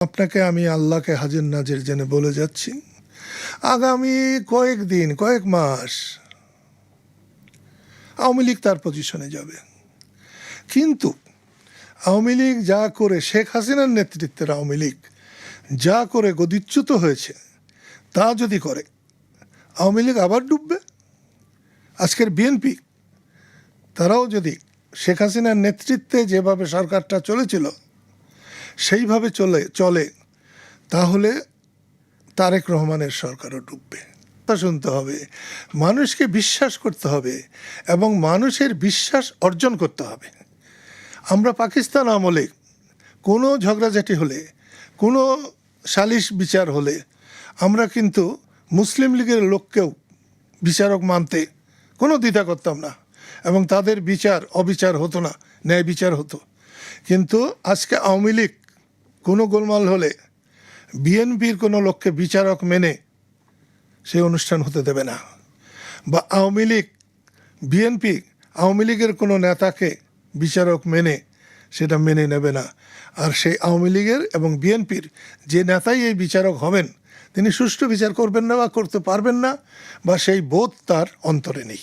আপনাকে আমি আল্লাহকে হাজির নাজির জেনে বলে যাচ্ছি, আগামী কয়েকদিন কয়েক মাস আওয়ামী লীগ তার পজিশনে যাবে। কিন্তু আওয়ামী লীগ যা করে, শেখ হাসিনার নেতৃত্বের আওয়ামী লীগ যা করে গদিচ্যুত হয়েছে, তা যদি করে আওয়ামী লীগ আবার ডুববে। আজকের বিএনপি তারাও যদি শেখ হাসিনার নেতৃত্বে যেভাবে সরকারটা চলেছিল সেইভাবে চলে তাহলে তারেক রহমানের সরকারও ডুববে। তা শুনতে হবে, মানুষকে বিশ্বাস করতে হবে এবং মানুষের বিশ্বাস অর্জন করতে হবে। আমরা পাকিস্তান আমলে কোনো ঝগড়াঝাটি হলে, কোনো সালিশ বিচার হলে আমরা কিন্তু মুসলিম লীগের লোককেও বিচারক মানতে কোনো দ্বিধা করতাম না এবং তাদের অবিচার হতো না, ন্যায় বিচার হতো। কিন্তু আজকে আওয়ামী লীগ কোনো গোলমাল হলে বিএনপির কোনো লোককে বিচারক মেনে সেই অনুষ্ঠান হতে দেবে না, বা আওয়ামী লীগের কোনো নেতাকে বিচারক মেনে সেটা মেনে নেবে না। আর সেই আওয়ামী লীগের এবং বিএনপির যে নেতাই এই বিচারক হবেন তিনি সুষ্ঠু বিচার করবেন না বা করতে পারবেন না, বা সেই বোধ তার অন্তরে নেই।